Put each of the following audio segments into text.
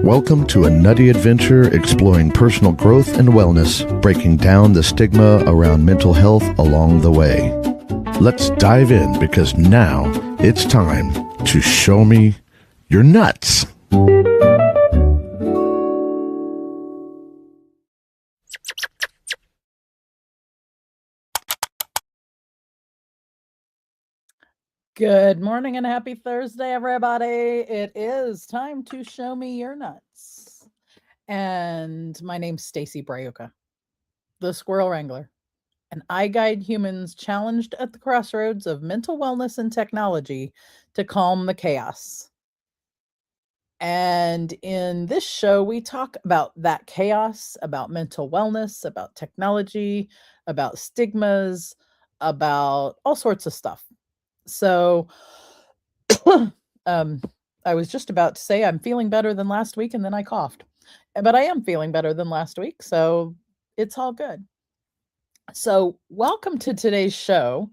Welcome to a nutty adventure exploring personal growth and wellness, breaking down the stigma around mental health along the way. Let's dive in because now it's time to show me your nuts. Good morning and happy Thursday, everybody. It is time to show me your nuts. And my name's Stacy Braiuca, the Squirrel Wrangler, and I guide humans challenged at the crossroads of mental wellness and technology to calm the chaos. And in this show, we talk about that chaos, about mental wellness, about technology, about stigmas, about all sorts of stuff. So, I was just about to say I'm feeling better than last week, and then I coughed. But I am feeling better than last week, so it's all good. So, welcome to today's show.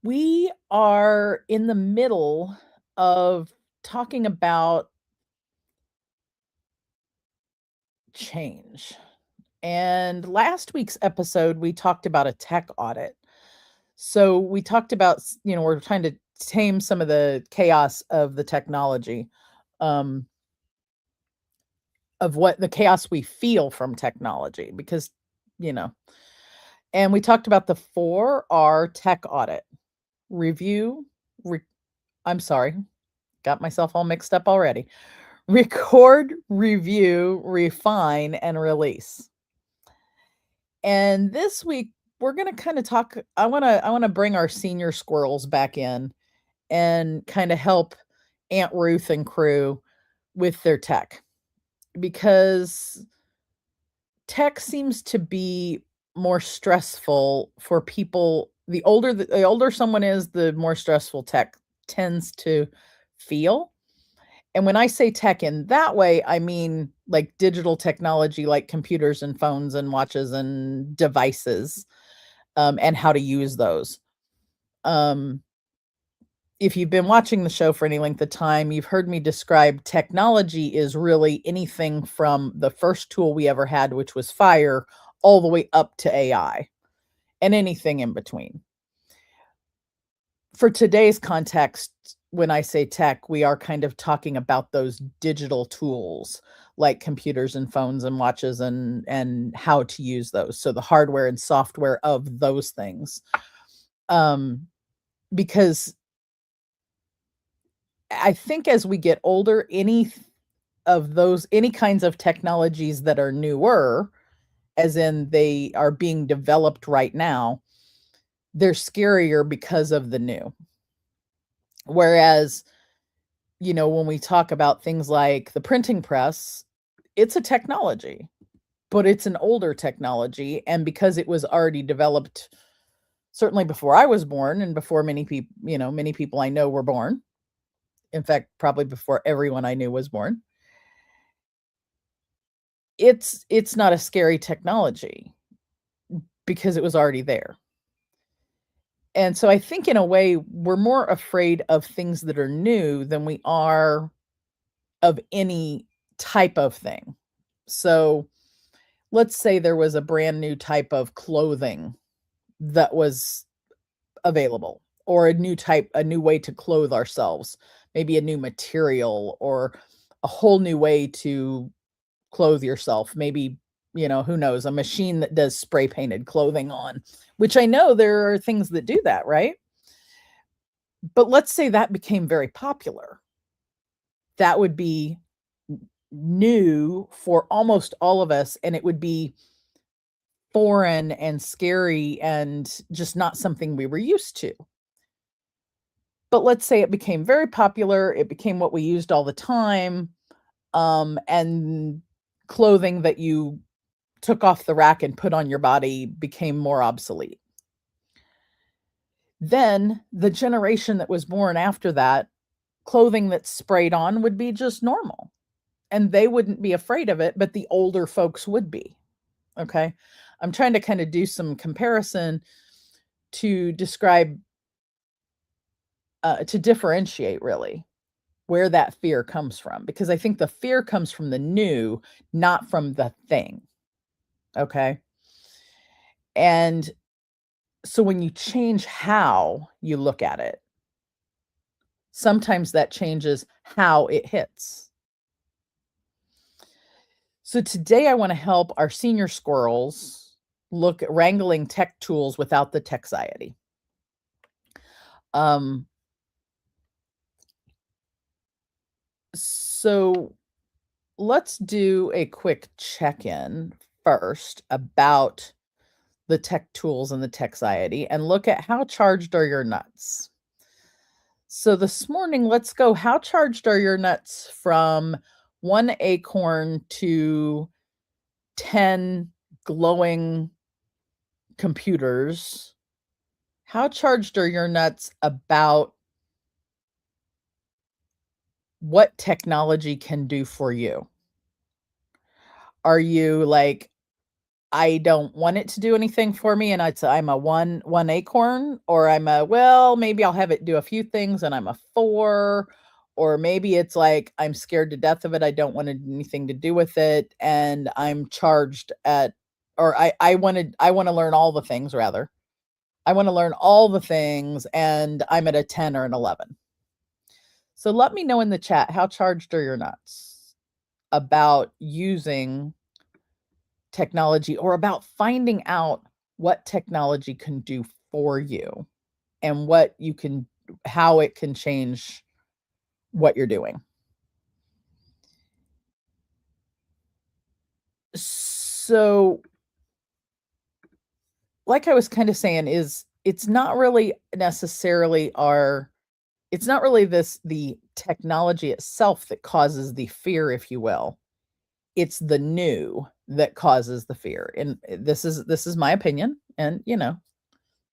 We are in the middle of talking about change. And last week's episode, we talked about a tech audit. So we talked about, we're trying to tame some of the chaos of the technology, of what the chaos we feel from technology, because, and we talked about the 4R tech audit: review, I'm sorry, got myself all mixed up already. Record, review, refine, and release. And this week, we're going to kind of talk. I want to bring our senior squirrels back in and kind of help Aunt Ruth and crew with their tech, because tech seems to be more stressful for people. The older someone is, the more stressful tech tends to feel. And when I say tech in that way, I mean like digital technology, like computers and phones and watches and devices. And how to use those. If you've been watching the show for any length of time, you've heard me describe technology is really anything from the first tool we ever had, which was fire, all the way up to AI and anything in between. For today's context, when I say tech, we are kind of talking about those digital tools like computers and phones and watches and how to use those. So the hardware and software of those things. Because I think as we get older, any kinds of technologies that are newer, as in they are being developed right now, they're scarier because of the new. Whereas, when we talk about things like the printing press, it's a technology, but it's an older technology. And because it was already developed, certainly before I was born and before many people I know were born, in fact, probably before everyone I knew was born, it's not a scary technology because it was already there. And so I think in a way, we're more afraid of things that are new than we are of any type of thing. So let's say there was a brand new type of clothing that was available, or a new way to clothe ourselves, maybe a new material or a whole new way to clothe yourself. Maybe, who knows, a machine that does spray painted clothing on, which I know there are things that do that, right? But let's say that became very popular. That would be new for almost all of us, and it would be foreign and scary and just not something we were used to. But let's say it became very popular, it became what we used all the time, and clothing that you took off the rack and put on your body became more obsolete. Then the generation that was born after that, clothing that's sprayed on would be just normal. And they wouldn't be afraid of it, but the older folks would be. Okay. I'm trying to kind of do some comparison to describe, to differentiate really where that fear comes from, because I think the fear comes from the new, not from the thing. Okay. And so when you change how you look at it, sometimes that changes how it hits. So today I want to help our senior squirrels look at wrangling tech tools without the Techxiety. So let's do a quick check-in first about the tech tools and the Techxiety and look at how charged are your nuts. So this morning, let's go. How charged are your nuts from 1 acorn to 10 glowing computers? How charged are your nuts about what technology can do for you? Are you like, I don't want it to do anything for me, and I'm a one acorn, or I'm a, well, maybe I'll have it do a few things and I'm a 4, or maybe it's like I'm scared to death of it, I don't want anything to do with it, and I'm charged at, or I wanna learn all the things rather. I wanna learn all the things and I'm at a 10 or an 11. So let me know in the chat, how charged are your nuts about using technology, or about finding out what technology can do for you and what you can, how it can change what you're doing. So like I was kind of saying, is it's not really necessarily it's not really the technology itself that causes the fear, if you will. It's the new that causes the fear. And this is my opinion. And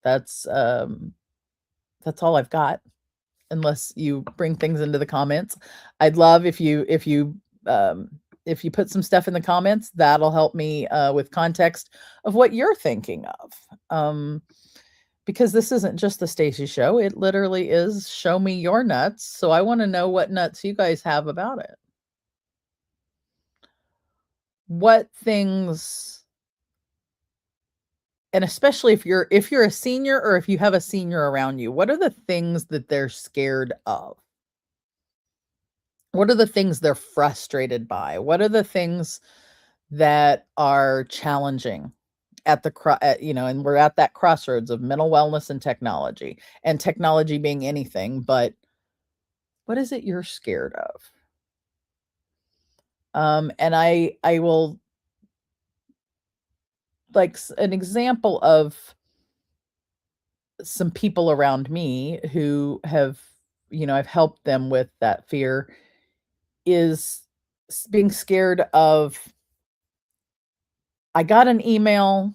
that's all I've got, unless you bring things into the comments. I'd love if you put some stuff in the comments. That'll help me with context of what you're thinking of. Because this isn't just the Stacy Show. It literally is show me your nuts. So I want to know what nuts you guys have about it. What things, and especially if you're a senior, or if you have a senior around you, what are the things that they're scared of? What are the things they're frustrated by? What are the things that are challenging at the and we're at that crossroads of mental wellness and technology being anything, but what is it you're scared of? And I will, like, an example of some people around me who have, I've helped them with that fear, is being scared of, I got an email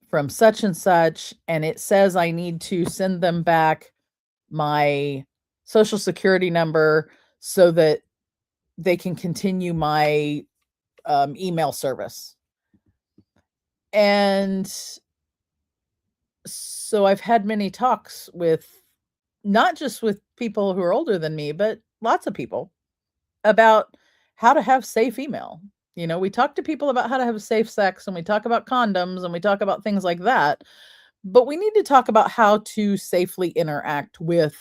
from such and such, and it says I need to send them back my social security number so that they can continue my email service. And so I've had many talks with, not just with people who are older than me, but lots of people, about how to have safe email. We talk to people about how to have safe sex, and we talk about condoms, and we talk about things like that. But we need to talk about how to safely interact with,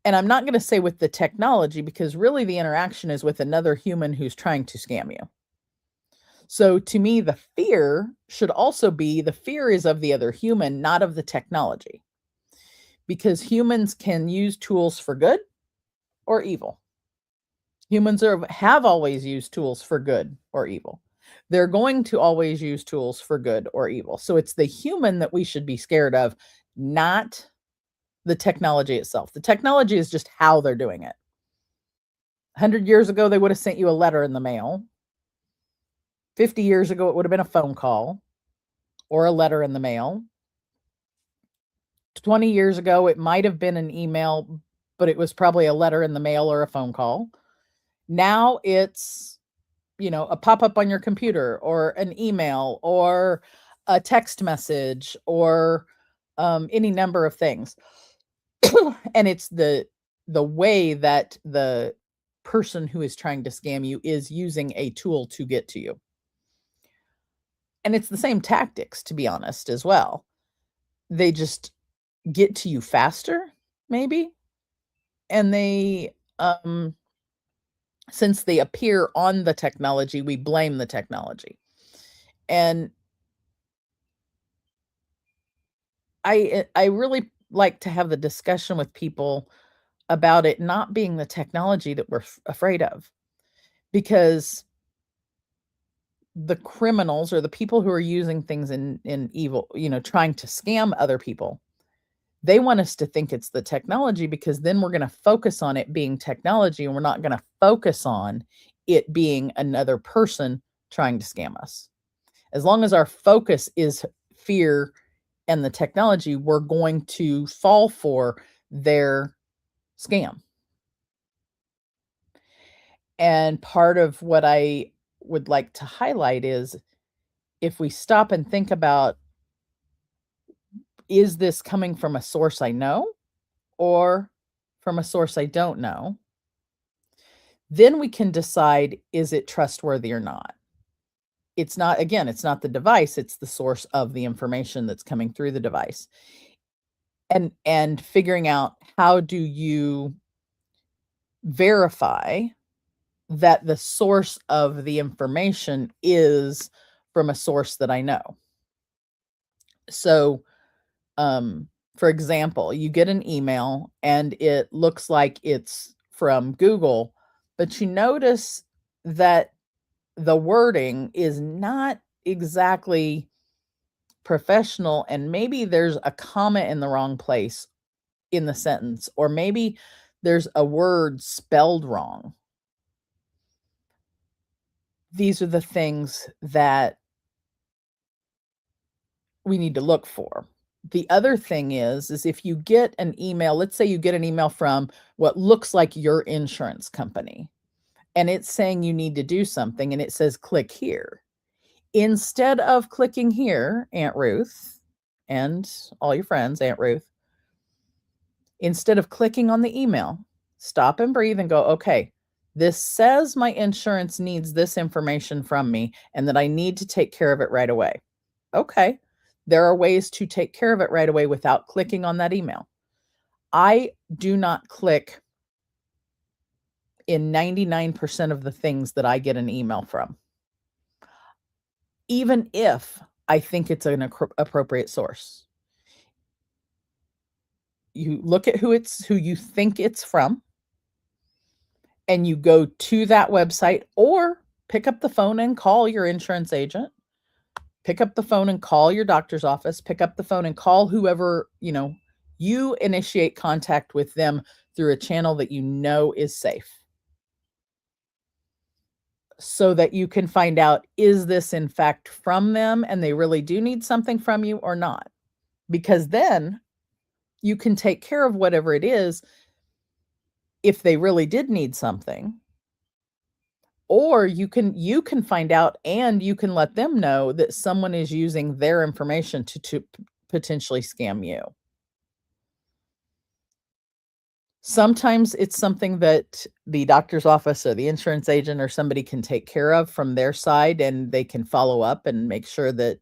and I'm not going to say with the technology, because really the interaction is with another human who's trying to scam you. So to me, the fear should also be, the fear is of the other human, not of the technology. Because humans can use tools for good or evil. Humans have always used tools for good or evil. They're going to always use tools for good or evil. So it's the human that we should be scared of, not the technology itself. The technology is just how they're doing it. 100 years ago, they would have sent you a letter in the mail. 50 years ago, it would have been a phone call or a letter in the mail. 20 years ago, it might have been an email, but it was probably a letter in the mail or a phone call. Now it's, a pop-up on your computer, or an email, or a text message, or any number of things. And it's the the way that the person who is trying to scam you is using a tool to get to you. And it's the same tactics, to be honest, as well. They just get to you faster, maybe. And they, since they appear on the technology, we blame the technology. And I really like to have the discussion with people about it not being the technology that we're afraid of, because the criminals or the people who are using things in evil, trying to scam other people, they want us to think it's the technology, because then we're going to focus on it being technology, and we're not going to focus on it being another person trying to scam us. As long as our focus is fear and the technology, we're going to fall for their scam. And part of what I would like to highlight is, if we stop and think about, is this coming from a source I know or from a source I don't know? Then we can decide, is it trustworthy or not? It's not, again, it's not the device, it's the source of the information that's coming through the device. And figuring out, how do you verify that the source of the information is from a source that I know? So, for example, you get an email and it looks like it's from Google, but you notice that the wording is not exactly professional, and maybe there's a comma in the wrong place in the sentence, or maybe there's a word spelled wrong. These are the things that we need to look for. The other thing is if you get an email, let's say you get an email from what looks like your insurance company, and it's saying you need to do something, and it says click here. Instead of clicking here, Aunt Ruth and all your friends, Aunt Ruth, instead of clicking on the email, stop and breathe and go, okay, this says my insurance needs this information from me and that I need to take care of it right away. Okay, there are ways to take care of it right away without clicking on that email. I do not click in 99% of the things that I get an email from, even if I think it's an appropriate source. You look at who you think it's from, and you go to that website, or pick up the phone and call your insurance agent, pick up the phone and call your doctor's office, pick up the phone and call whoever, you initiate contact with them through a channel that you know is safe, so that you can find out, is this in fact from them and they really do need something from you or not? Because then you can take care of whatever it is if they really did need something. Or you can find out, and you can let them know that someone is using their information to potentially scam you. Sometimes it's something that the doctor's office or the insurance agent or somebody can take care of from their side, and they can follow up and make sure that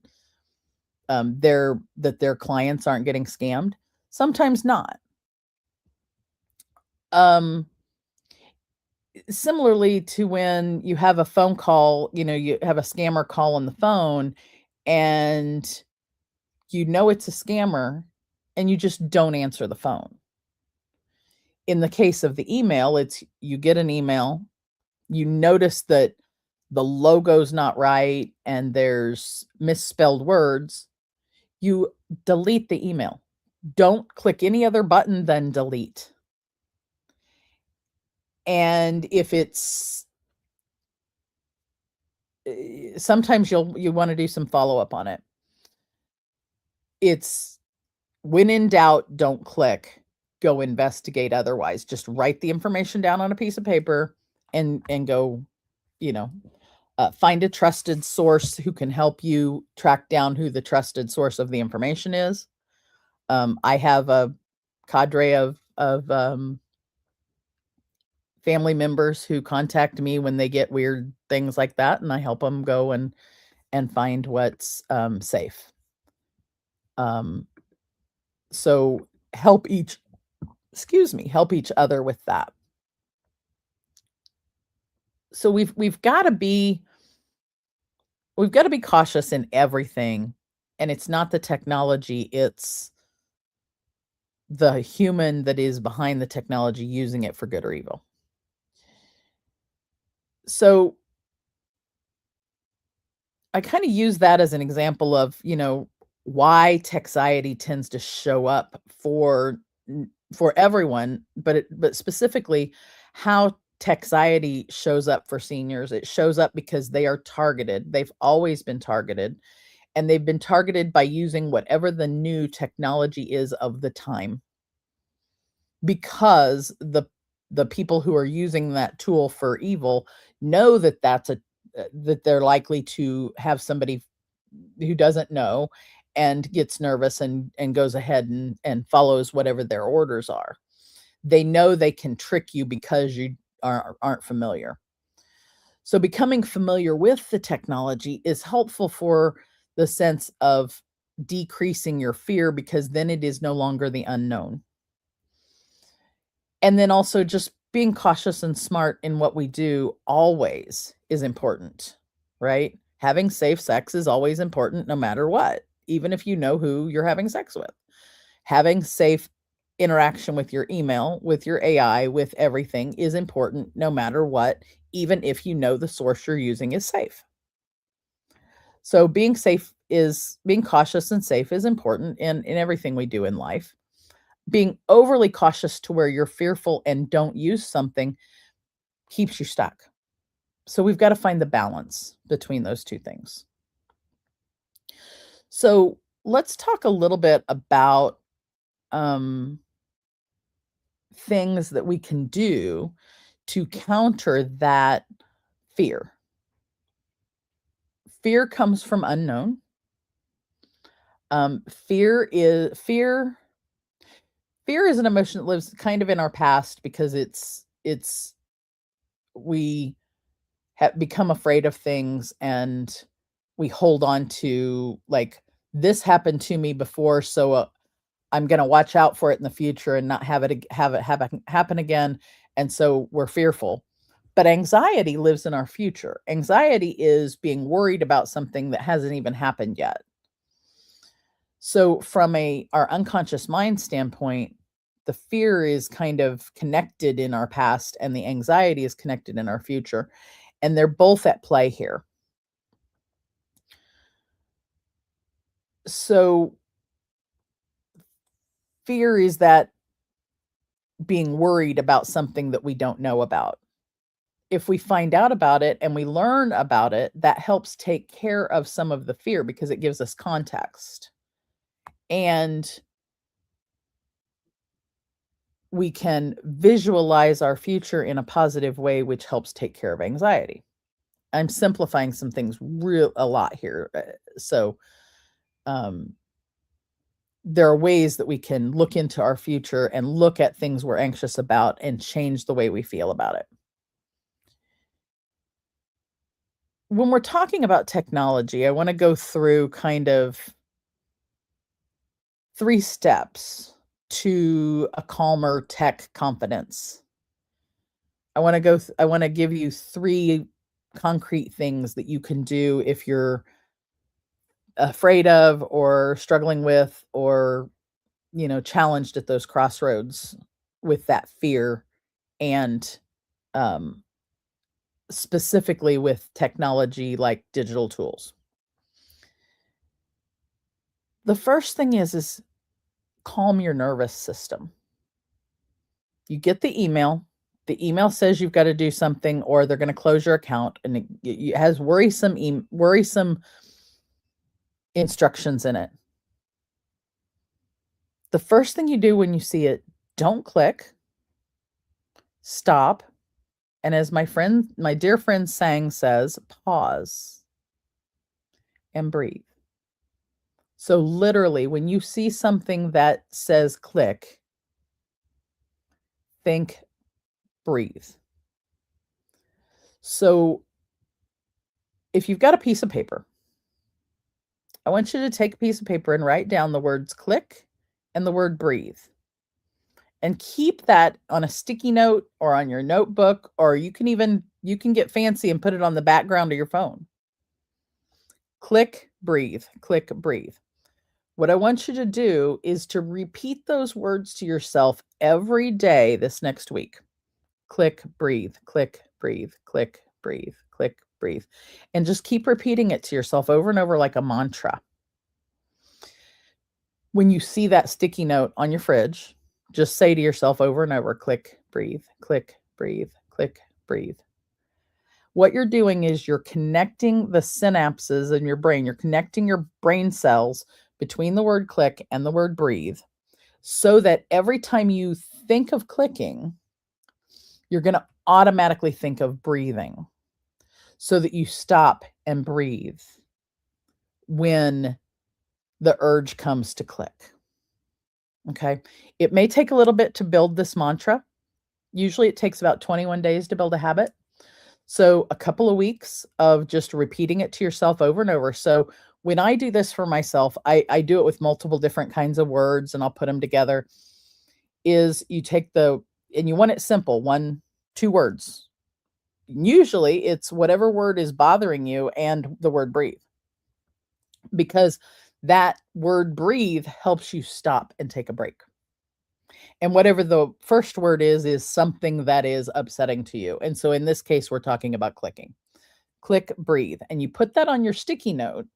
their clients aren't getting scammed. Sometimes not. Similarly to when you have a phone call, you have a scammer call on the phone, and it's a scammer, and you just don't answer the phone. In the case of the email, it's, you get an email, you notice that the logo's not right and there's misspelled words, you delete the email. Don't click any other button than delete. And if it's, sometimes you want to do some follow-up on it. It's, when in doubt, don't click, go investigate otherwise. Just write the information down on a piece of paper and go, find a trusted source who can help you track down who the trusted source of the information is. I have a cadre of family members who contact me when they get weird things like that, and I help them go and find what's safe. So help each other with that. So we've got to be cautious in everything, and it's not the technology, it's the human that is behind the technology using it for good or evil. So I kind of use that as an example of, why Techxiety tends to show up for everyone, but specifically how Techxiety shows up for seniors. It shows up because they are targeted. They've always been targeted, and they've been targeted by using whatever the new technology is of the time. Because the people who are using that tool for evil know that that they're likely to have somebody who doesn't know and gets nervous and goes ahead and follows whatever their orders are. They know they can trick you because you aren't familiar. So becoming familiar with the technology is helpful for the sense of decreasing your fear, because then it is no longer the unknown. And then also just being cautious and smart in what we do always is important, right? Having safe sex is always important no matter what, even if you know who you're having sex with. Having safe interaction with your email, with your AI, with everything is important no matter what, even if you know the source you're using is safe. So being cautious and safe is important in everything we do in life. Being overly cautious to where you're fearful and don't use something keeps you stuck. So we've got to find the balance between those two things. So let's talk a little bit about things that we can do to counter that fear. Fear comes from unknown. Fear is an emotion that lives kind of in our past, because we have become afraid of things, and we hold on to, like, this happened to me before, so I'm going to watch out for it in the future and not have it happen again. And so we're fearful. But anxiety lives in our future. Anxiety is being worried about something that hasn't even happened yet. So from our unconscious mind standpoint, the fear is kind of connected in our past, and the anxiety is connected in our future. And they're both at play here. So fear is that being worried about something that we don't know about. If we find out about it and we learn about it, that helps take care of some of the fear, because it gives us context. And we can visualize our future in a positive way, which helps take care of anxiety. I'm simplifying some things a lot here. So there are ways that we can look into our future and look at things we're anxious about and change the way we feel about it. When we're talking about technology, I want to go through kind of 3 steps to a calmer tech confidence. I want to give you 3 concrete things that you can do if you're afraid of or struggling with, or challenged at those crossroads with that fear, and specifically with technology like digital tools. The first thing is calm your nervous system. You get the email. The email says you've got to do something, or they're going to close your account, and it has worrisome instructions in it. The first thing you do when you see it, don't click. Stop. And as my dear friend Sang says, pause and breathe. So literally, when you see something that says click, think, breathe. So if you've got a piece of paper, I want you to take a piece of paper and write down the words click and the word breathe. And keep that on a sticky note or on your notebook, or you can get fancy and put it on the background of your phone. Click, breathe, click, breathe. What I want you to do is to repeat those words to yourself every day this next week. Click, breathe, click, breathe, click, breathe, click, breathe. And just keep repeating it to yourself over and over like a mantra. When you see that sticky note on your fridge, just say to yourself over and over, click, breathe, click, breathe, click, breathe. What you're doing is you're connecting the synapses in your brain. You're connecting your brain cells between the word click and the word breathe, so that every time you think of clicking, you're going to automatically think of breathing, so that you stop and breathe when the urge comes to click. Okay. It may take a little bit to build this mantra. Usually it takes about 21 days to build a habit. So a couple of weeks of just repeating it to yourself over and over. So when I do this for myself, I do it with multiple different kinds of words and I'll put them together. Is you take and you want it simple, 2 words. Usually it's whatever word is bothering you and the word breathe, because that word breathe helps you stop and take a break. And whatever the first word is something that is upsetting to you. And so in this case, we're talking about clicking. Click, breathe. And you put that on your sticky note,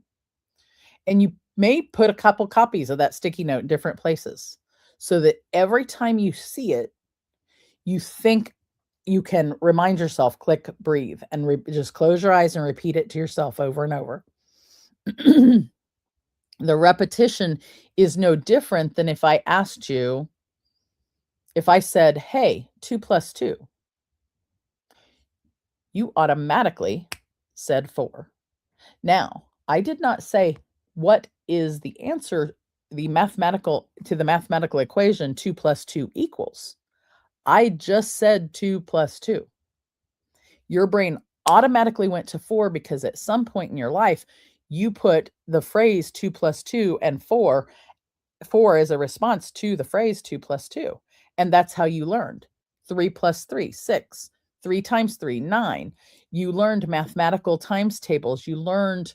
and you may put a couple copies of that sticky note in different places, so that every time you see it, you think you can remind yourself, click, breathe, and just close your eyes and repeat it to yourself over and over. The repetition is no different than if I asked you, if I said, hey, 2 + 2, you automatically said 4. Now, I did not say what is the answer, to the mathematical equation 2 + 2 equals. I just said 2 + 2. Your brain automatically went to 4 because at some point in your life, you put the phrase 2 + 2 and 4 as a response to the phrase 2 + 2. And that's how you learned. 3 + 3, 6. 3 times 3, 9. You learned mathematical times tables. You learned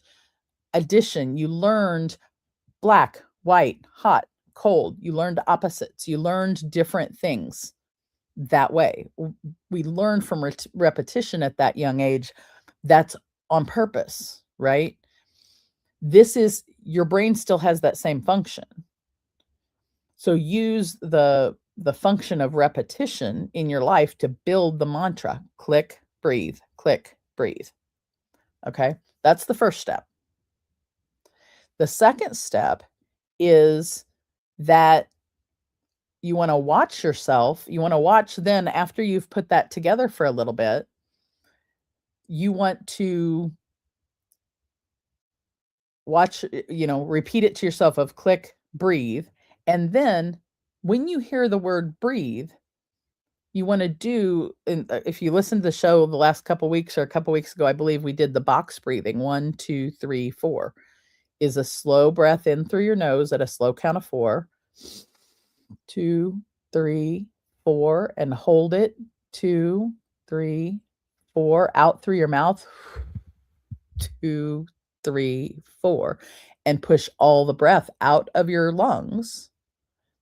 addition. You learned black, white, hot, cold. You learned opposites. You learned different things that way. We learn from repetition at that young age. That's on purpose, right? Your brain still has that same function. So use the function of repetition in your life to build the mantra, click, breathe, click, breathe. Okay, that's the first step. The second step is that you want to watch yourself. You want to watch then, after you've put that together for a little bit, you want to watch, repeat it to yourself of click, breathe. And then when you hear the word breathe, you want to do, if you listen to the show the last couple weeks or a couple weeks ago, I believe we did the box breathing. 1, 2, 3, 4 is a slow breath in through your nose at a slow count of 4. 2, 3, 4, and hold it. 2, 3, 4, out through your mouth. 2, 3, 4, and push all the breath out of your lungs.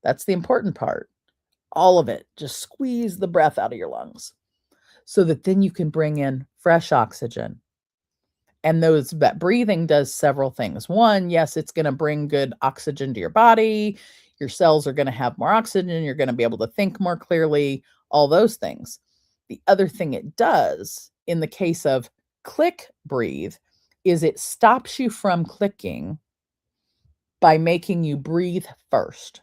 That's the important part. All of it. Just squeeze the breath out of your lungs, so that then you can bring in fresh oxygen. And that breathing does several things. One, yes, it's going to bring good oxygen to your body. Your cells are going to have more oxygen. You're going to be able to think more clearly, all those things. The other thing it does in the case of click breathe is it stops you from clicking by making you breathe first.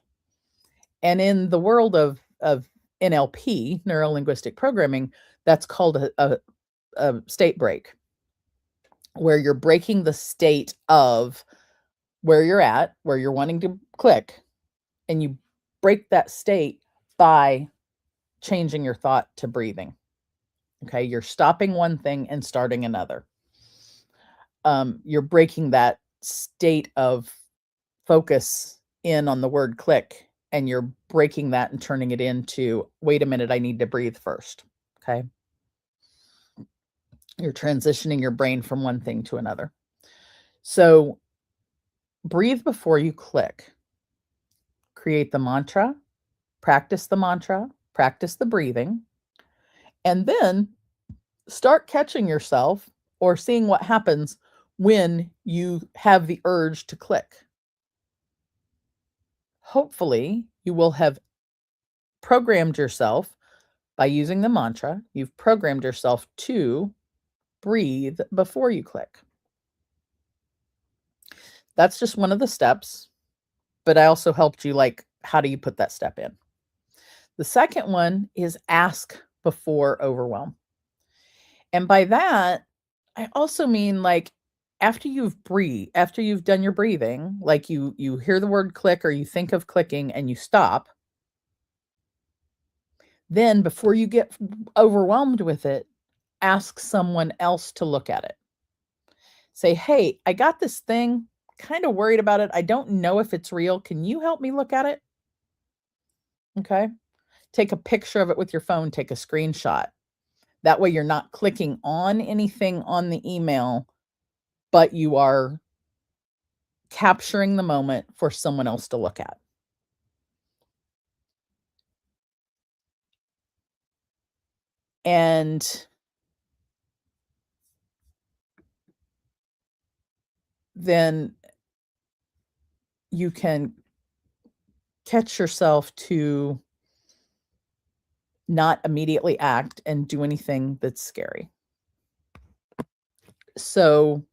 And in the world of NLP, neuro-linguistic programming, that's called a state break, where you're breaking the state of where you're at, where you're wanting to click, and you break that state by changing your thought to breathing. Okay, you're stopping one thing and starting another. You're breaking that state of focus in on the word click, and you're breaking that and turning it into, wait a minute, I need to breathe first. Okay. You're transitioning your brain from one thing to another. So breathe before you click. Create the mantra, practice the breathing, and then start catching yourself or seeing what happens when you have the urge to click. Hopefully, you will have programmed yourself by using the mantra. You've programmed yourself to breathe before you click. That's just one of the steps, but I also helped you, like, how do you put that step in? The second one is ask before overwhelm. And by that, I also mean, like, after you've done your breathing, like you hear the word click or you think of clicking and you stop, then before you get overwhelmed with it, ask someone else to look at it. Say, "Hey, I got this thing, kind of worried about it. I don't know if it's real. Can you help me look at it?" Okay? Take a picture of it with your phone, take a screenshot. That way you're not clicking on anything on the email, but you are capturing the moment for someone else to look at. And then you can catch yourself to not immediately act and do anything that's scary. So,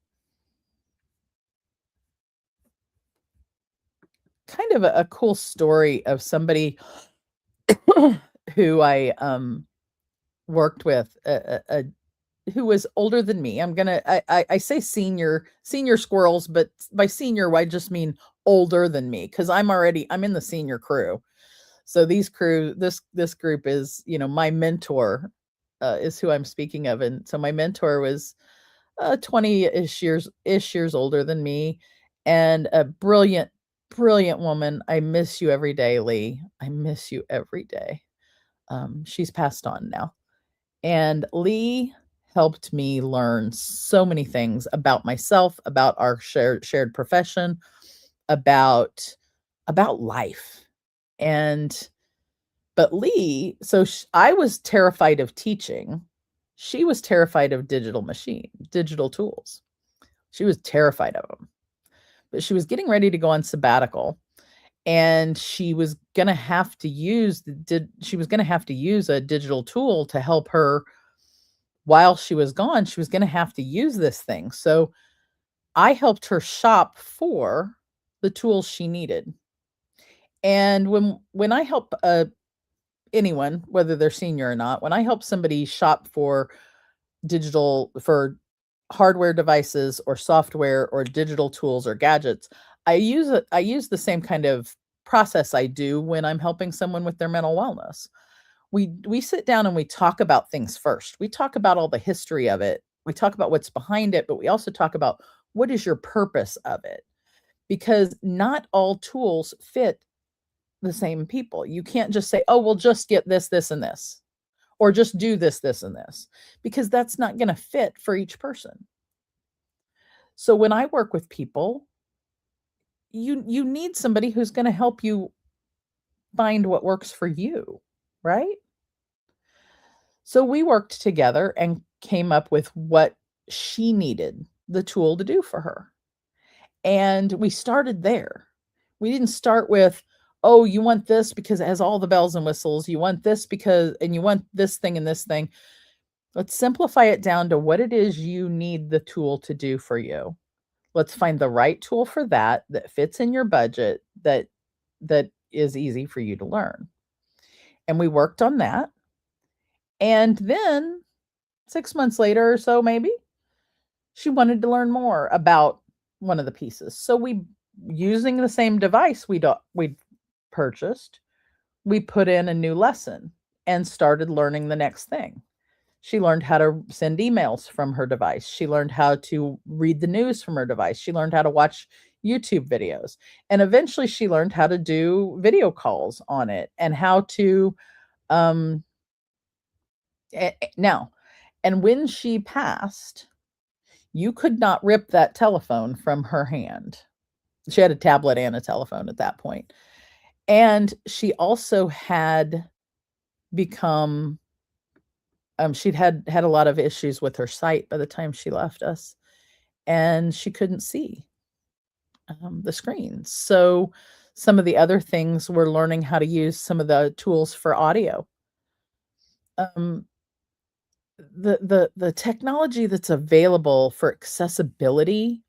kind of a cool story of somebody who I worked with, who was older than me. I say senior squirrels, but by senior I just mean older than me, because I'm in the senior crew. So this group is, my mentor is who I'm speaking of. And so my mentor was 20-ish years older than me, and a brilliant, brilliant woman. I miss you every day, Lee. I miss you every day. She's passed on now. And Lee helped me learn so many things about myself, about our shared profession, about life. And but Lee, so I was terrified of teaching. She was terrified of digital tools. She was terrified of them. But she was getting ready to go on sabbatical, and she was going to have to use a digital tool to help her while she was gone. She was going to have to use this thing. So I helped her shop for the tools she needed. And when I help anyone, whether they're senior or not, when I help somebody shop for hardware devices or software or digital tools or gadgets, I use the same kind of process I do when I'm helping someone with their mental wellness. We sit down and we talk about things first. We talk about all the history of it. We talk about what's behind it, but we also talk about what is your purpose of it, because not all tools fit the same people. You can't just say, "Oh, we'll just get this, this, and this," or just do this, this, and this, because that's not going to fit for each person. So when I work with people, you need somebody who's going to help you find what works for you, right? So we worked together and came up with what she needed the tool to do for her. And we started there. We didn't start with, "Oh, you want this because it has all the bells and whistles. You want this and you want this thing and this thing." Let's simplify it down to what it is you need the tool to do for you. Let's find the right tool for that fits in your budget, that is easy for you to learn. And we worked on that. And then 6 months later or so, maybe, she wanted to learn more about one of the pieces. So using the same device we purchased, we put in a new lesson and started learning the next thing. She learned how to send emails from her device. She learned how to read the news from her device. She learned how to watch YouTube videos. And eventually she learned how to do video calls on it and how to um now, and when she passed, you could not rip that telephone from her hand. She had a tablet and a telephone at that point. And she also had become she'd had a lot of issues with her sight by the time she left us, and she couldn't see the screen. So some of the other things were learning how to use some of the tools for audio. The technology that's available for accessibility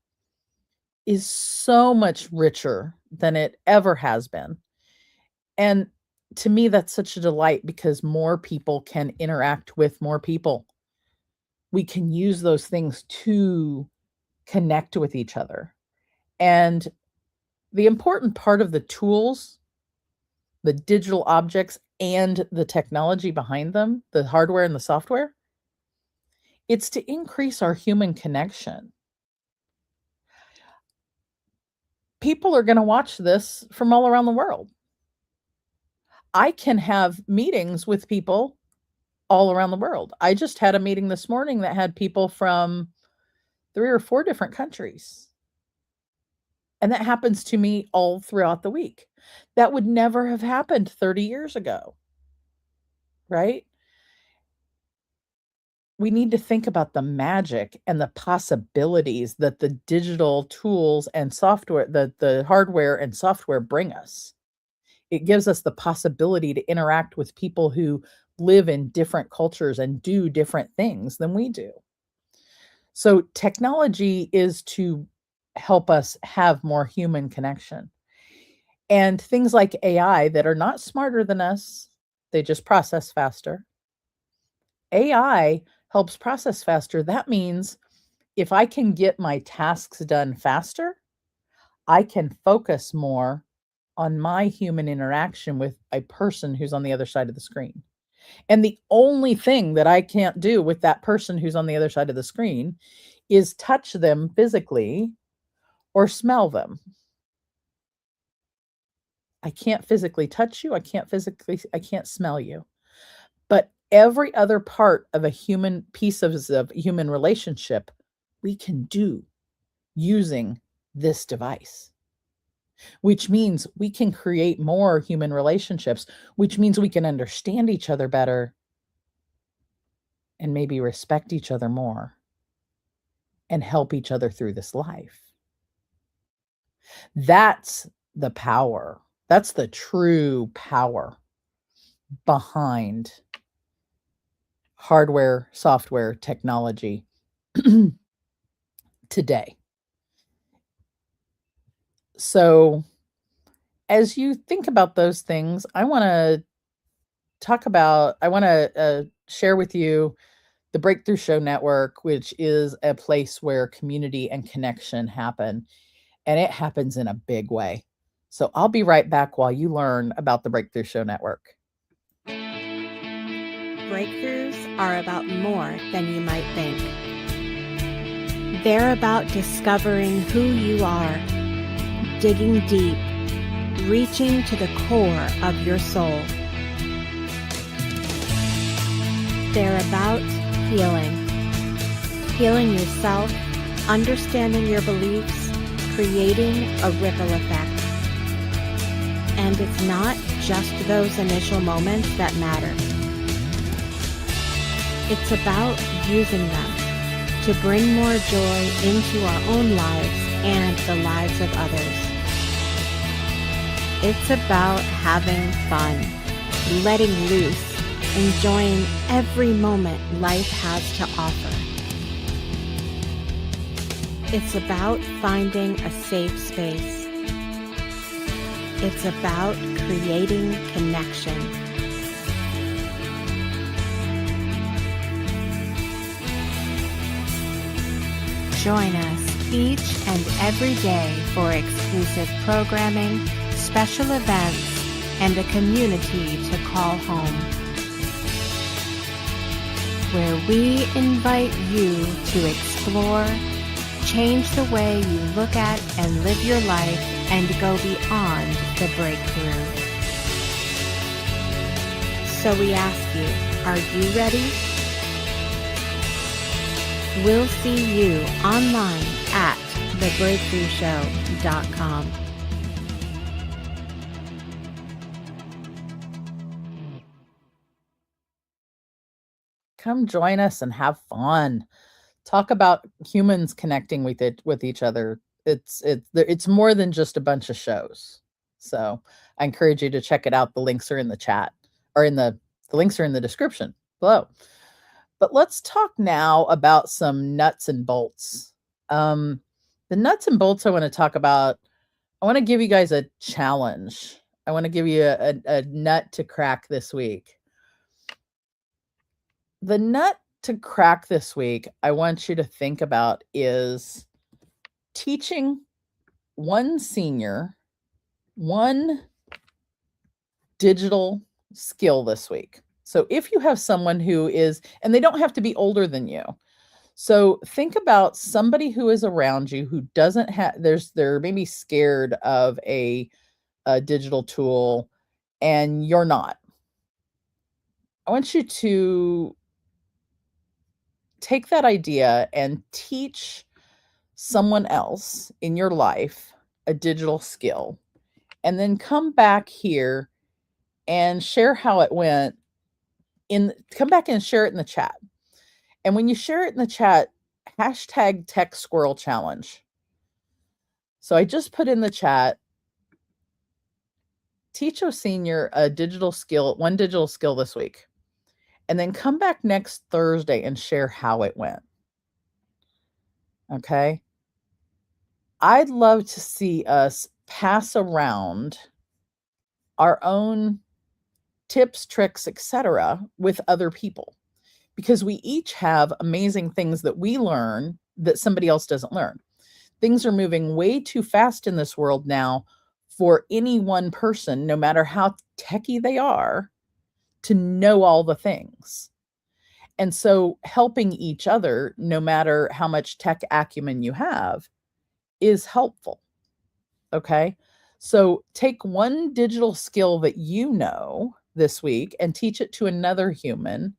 is so much richer than it ever has been. And to me, that's such a delight because more people can interact with more people. We can use those things to connect with each other. And the important part of the tools, the digital objects, and the technology behind them, the hardware and the software, it's to increase our human connection. People are going to watch this from all around the world. I can have meetings with people all around the world. I just had a meeting this morning that had people from 3 or 4 different countries. And that happens to me all throughout the week. That would never have happened 30 years ago, right? We need to think about the magic and the possibilities that the digital tools and software, the hardware and software bring us. It gives us the possibility to interact with people who live in different cultures and do different things than we do. So technology is to help us have more human connection. And things like AI that are not smarter than us, they just process faster. AI helps process faster. That means if I can get my tasks done faster, I can focus more on my human interaction with a person who's on the other side of the screen. And the only thing that I can't do with that person who's on the other side of the screen is touch them physically or smell them. I can't physically touch you. I can't smell you. But every other part of a human piece of human relationship, we can do using this device, which means we can create more human relationships, which means we can understand each other better and maybe respect each other more and help each other through this life. That's the power. That's the true power behind hardware, software, technology today. So as you think about those things, I want to share with you the Breakthrough Show Network, which is a place where community and connection happen, and it happens in a big way. So I'll be right back while you learn about the Breakthrough Show Network. Breakthroughs are about more than you might think. They're about discovering who you are, digging deep, reaching to the core of your soul. They're about healing yourself, understanding your beliefs, creating a ripple effect. And it's not just those initial moments that matter. It's about using them to bring more joy into our own lives and the lives of others. It's about having fun, letting loose, enjoying every moment life has to offer. It's about finding a safe space. It's about creating connection. Join us each and every day for exclusive programming, special events, and a community to call home. where we invite you to explore, change the way you look at and live your life, and go beyond the breakthrough. So we ask you, are you ready? We'll see you online at thebreakthroughshow.com. Come join us and have fun. Talk about humans connecting with each other. It's more than just a bunch of shows. So I encourage you to check it out. The links are in the chat, or the links are in the description below. But let's talk now about some nuts and bolts. The nuts and bolts I want to talk about, I want to give you guys a challenge. I want to give you a nut to crack this week. The nut to crack this week, I want you to think about, is teaching one senior one digital skill this week. So if you have someone who is, and they don't have to be older than you. So think about somebody who is around you who doesn't have, they're maybe scared of a digital tool and you're not. I want you to take that idea and teach someone else in your life a digital skill, and then come back here and share how it went. Come back and share it in the chat. And when you share it in the chat, hashtag Tech Squirrel Challenge. So I just put in the chat, teach a senior a digital skill, one digital skill this week. And then come back next Thursday and share how it went. Okay. I'd love to see us pass around our own tips, tricks, etc. with other people, because we each have amazing things that we learn that somebody else doesn't learn. Things are moving way too fast in this world now for any one person, no matter how techie they are, to know all the things. And so helping each other, no matter how much tech acumen you have, is helpful. Okay. So take one digital skill that you know this week and teach it to another human,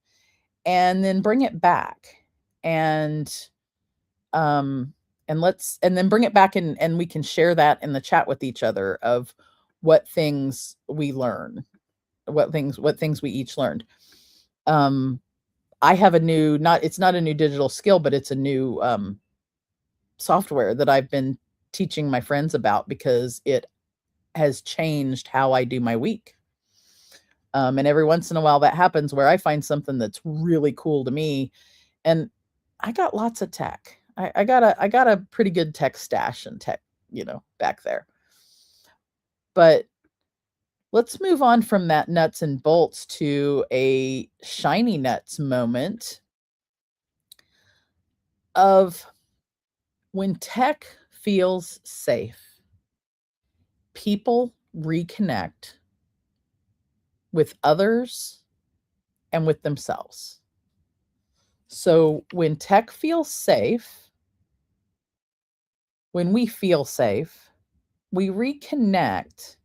and then bring it back and then bring it back and we can share that in the chat with each other of what things we learn, what things we each learned. I have it's not a new digital skill, but it's a new software that I've been teaching my friends about because it has changed how I do my week. And every once in a while that happens where I find something that's really cool to me. And I got lots of tech. I got a pretty good tech stash and tech, back there. But let's move on from that nuts and bolts to a shiny nuts moment of when tech feels safe, people reconnect with others and with themselves. So when tech feels safe, when we feel safe, we reconnect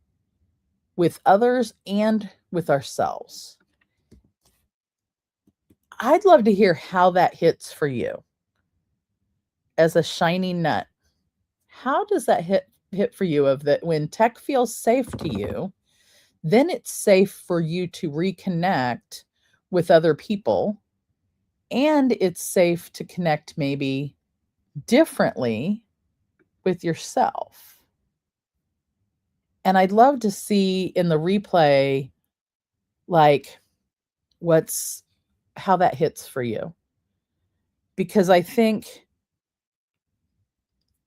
with others and with ourselves. I'd love to hear how that hits for you as a shiny nut. How does that hit for you, of that when tech feels safe to you, then it's safe for you to reconnect with other people, and it's safe to connect maybe differently with yourself. And I'd love to see in the replay, like, how that hits for you. Because I think,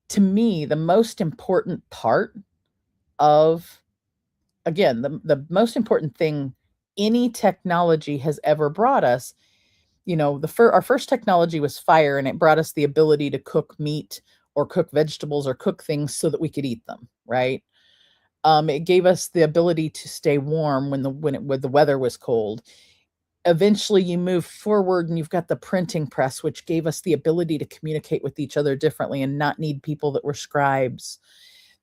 to me, the most important part of, again, the most important thing any technology has ever brought us, our first technology was fire, and it brought us the ability to cook meat or cook vegetables or cook things so that we could eat them, right? It gave us the ability to stay warm when the weather was cold. eventually you move forward and you've got the printing press, which gave us the ability to communicate with each other differently and not need people that were scribes.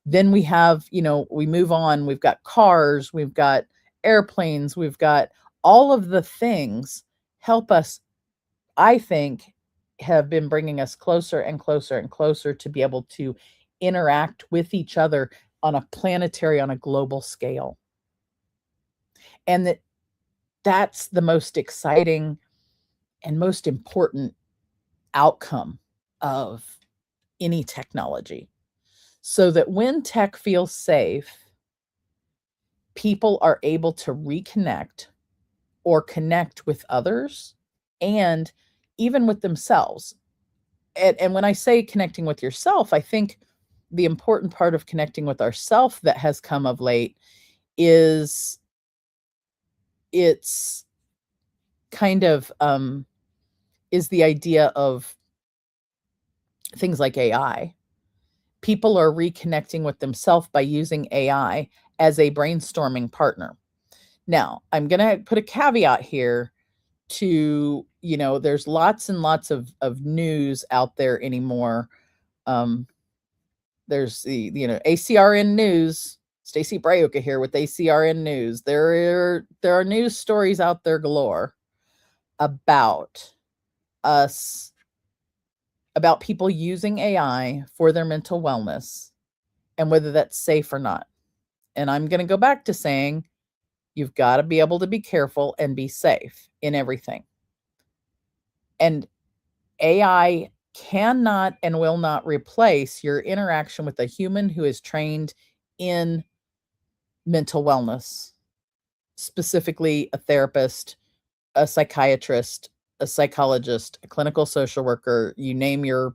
Then we have, we move on, we've got cars, we've got airplanes, we've got all of the things help us, I think, have been bringing us closer and closer and closer to be able to interact with each other on a planetary, on a global scale. And that's the most exciting and most important outcome of any technology. So that when tech feels safe, people are able to reconnect or connect with others and even with themselves. And when I say connecting with yourself, I think the important part of connecting with ourself that has come of late is it's kind of is the idea of things like AI. People are reconnecting with themselves by using AI as a brainstorming partner. Now, I'm going to put a caveat here to, there's lots and lots of news out there anymore. There's the, ACRN News, Stacy Braiuca here with ACRN News. There are news stories out there galore about people using AI for their mental wellness and whether that's safe or not. And I'm going to go back to saying you've got to be able to be careful and be safe in everything. And AI cannot and will not replace your interaction with a human who is trained in mental wellness, specifically a therapist, a psychiatrist, a psychologist, a clinical social worker, you name your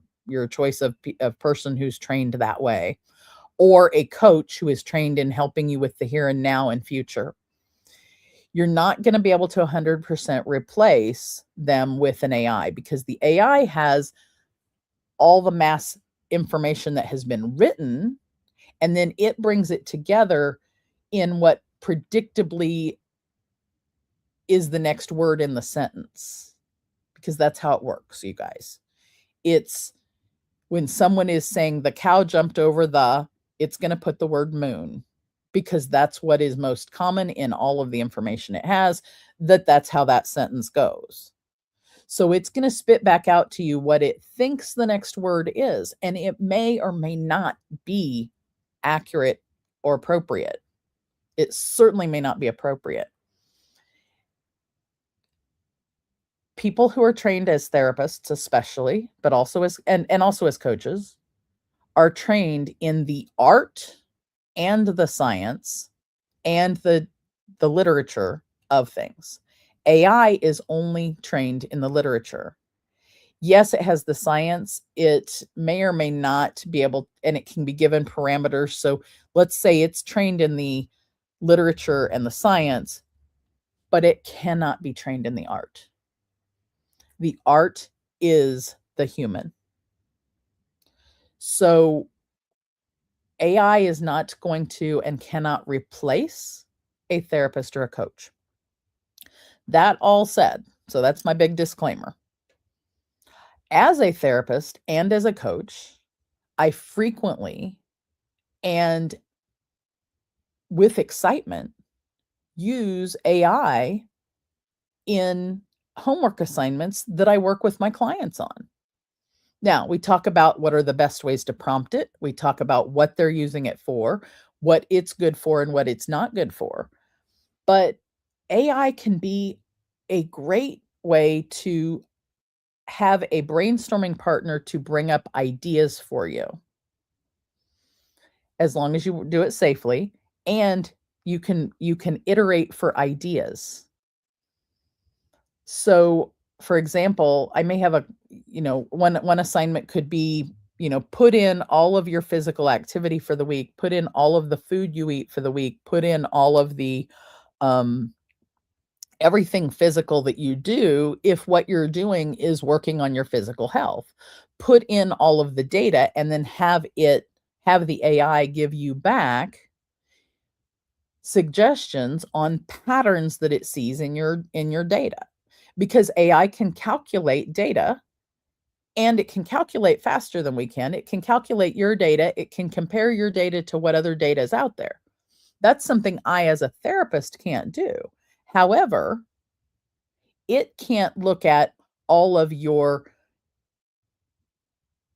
choice of person who's trained that way, or a coach who is trained in helping you with the here and now and future. You're not going to be able to 100% replace them with an AI because the AI has all the mass information that has been written, and then it brings it together in what predictably is the next word in the sentence, because that's how it works, you guys. It's when someone is saying the cow jumped over it's going to put the word moon, because that's what is most common in all of the information it has, that's how that sentence goes. So it's going to spit back out to you what it thinks the next word is, and it may or may not be accurate or appropriate. It certainly may not be appropriate. People who are trained as therapists, especially, but also as also as coaches, are trained in the art and the science and the literature of things. AI is only trained in the literature. Yes, it has the science. It may or may not be able, and it can be given parameters. So let's say it's trained in the literature and the science, but it cannot be trained in the art. The art is the human. So AI is not going to and cannot replace a therapist or a coach. That all said, so that's my big disclaimer. As a therapist and as a coach, I frequently and with excitement use AI in homework assignments that I work with my clients on. Now, we talk about what are the best ways to prompt it. We talk about what they're using it for, what it's good for, and what it's not good for. But AI can be a great way to have a brainstorming partner to bring up ideas for you, as long as you do it safely, and you can iterate for ideas. So, for example, I may have one assignment could be, put in all of your physical activity for the week, put in all of the food you eat for the week, put in all of the everything physical that you do if what you're doing is working on your physical health. Put in all of the data and then have the AI give you back suggestions on patterns that it sees in your data. because AI can calculate data, and it can calculate faster than we can. It can calculate your data. It can compare your data to what other data is out there. That's something I, as a therapist, can't do. However, it can't look at all of your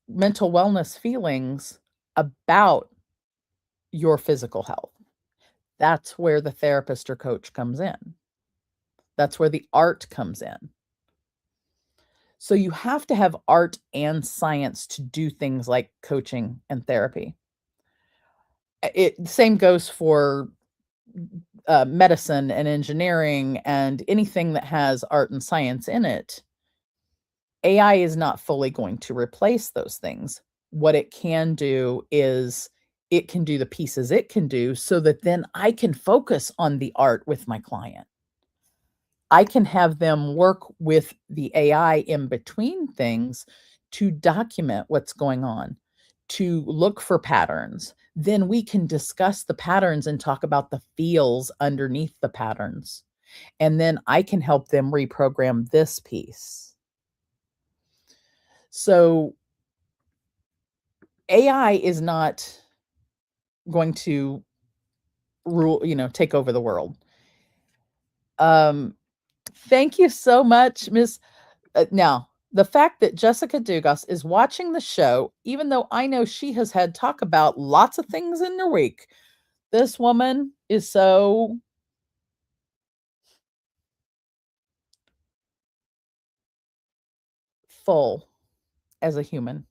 mental wellness feelings about your physical health. That's where the therapist or coach comes in. That's where the art comes in. So you have to have art and science to do things like coaching and therapy. Same goes for medicine and engineering and anything that has art and science in it. AI is not fully going to replace those things. What it can do is it can do the pieces it can do so that then I can focus on the art with my client. I can have them work with the AI in between things to document what's going on, to look for patterns. Then we can discuss the patterns and talk about the feels underneath the patterns. And then I can help them reprogram this piece. So AI is not going to rule, take over the world. Thank you so much, Miss. Now, the fact that Jessica Dugas is watching the show, even though I know she has had talk about lots of things in her week, this woman is so full as a human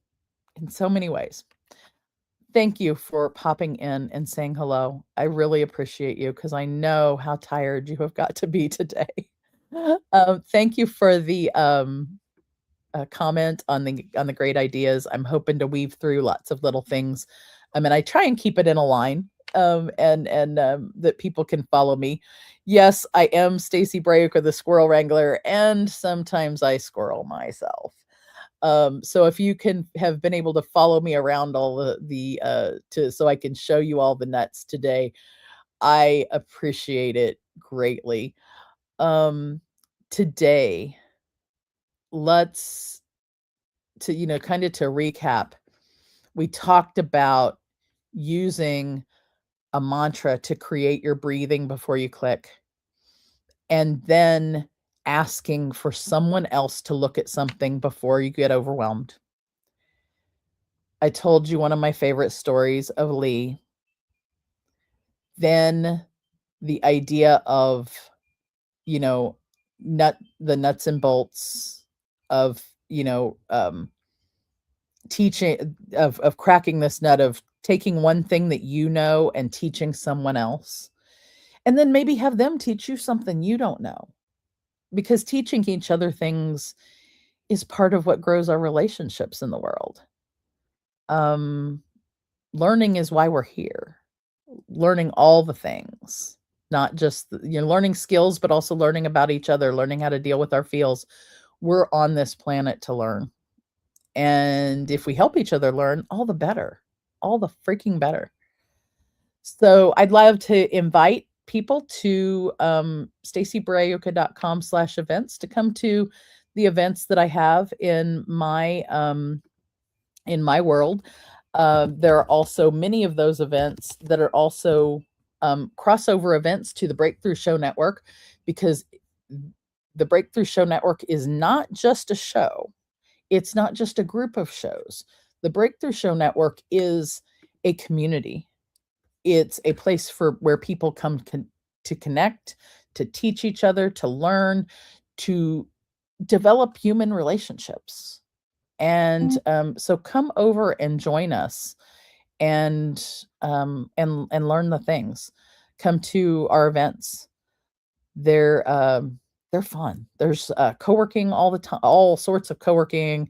in so many ways. Thank you for popping in and saying hello. I really appreciate you because I know how tired you have got to be today. Thank you for the comment on the great ideas. I'm hoping to weave through lots of little things. I try and keep it in a line, and that people can follow me. Yes, I am Stacy Braiuca, the Squirrel Wrangler, and sometimes I squirrel myself. So if you can have been able to follow me around all so I can show you all the nuts today, I appreciate it greatly. Today, kind of to recap, we talked about using a mantra to create your breathing before you click, and then asking for someone else to look at something before you get overwhelmed. I told you one of my favorite stories of Lee. Then the idea of, the nuts and bolts of, teaching, of cracking this nut, of taking one thing that you know and teaching someone else, and then maybe have them teach you something you don't know, because teaching each other things is part of what grows our relationships in the world. Learning is why we're here. Learning all the things, not just learning skills, but also learning about each other, learning how to deal with our feels. We're on this planet to learn. And if we help each other learn, all the better, all the freaking better. So I'd love to invite people to stacybraiuca.com/events to come to the events that I have in my world. There are also many of those events that are also crossover events to the Breakthrough Show Network, because the Breakthrough Show Network is not just a show. It's not just a group of shows. The Breakthrough Show Network is a community. It's a place where people come to connect, to teach each other, to learn, to develop human relationships. And so come over and join us and learn the things. Come to our events. They're fun. There's co-working all the time, all sorts of co-working,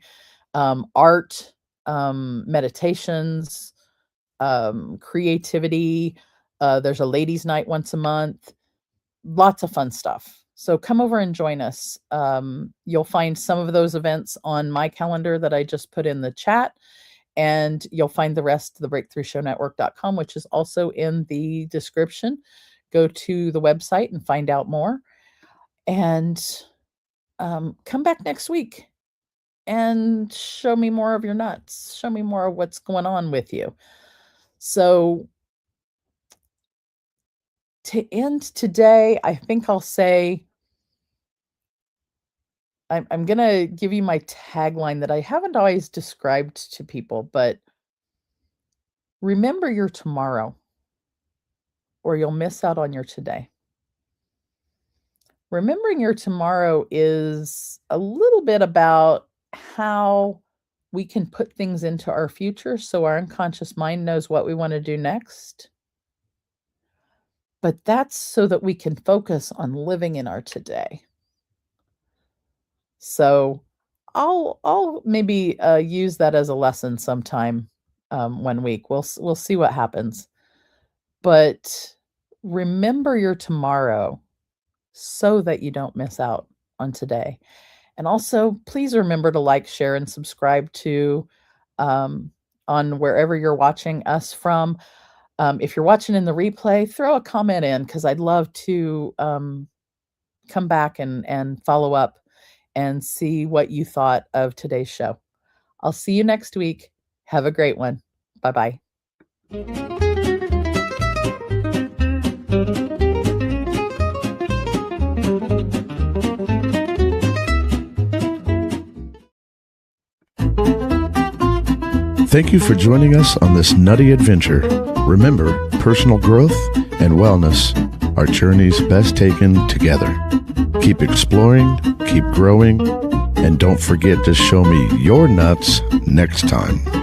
art, meditations, creativity. There's a ladies' night once a month. Lots of fun stuff. So come over and join us. You'll find some of those events on my calendar that I just put in the chat, and you'll find the rest of the breakthroughshownetwork.com, which is also in the description. Go to the website and find out more. And come back next week and show me more of your nuts. Show me more of what's going on with you. So to end today, I think I'll say, I'm going to give you my tagline that I haven't always described to people, but remember your tomorrow, or you'll miss out on your today. Remembering your tomorrow is a little bit about how we can put things into our future so our unconscious mind knows what we want to do next. But that's so that we can focus on living in our today. So I'll maybe use that as a lesson sometime one week. We'll see what happens. But remember your tomorrow so that you don't miss out on today. And also, please remember to like, share, and subscribe to on wherever you're watching us from. If you're watching in the replay, throw a comment in, because I'd love to come back and follow up and see what you thought of today's show. I'll see you next week. Have a great one. Bye-bye. Thank you for joining us on this nutty adventure. Remember, personal growth and wellness are journeys best taken together. Keep exploring, keep growing, and don't forget to show me your nuts next time.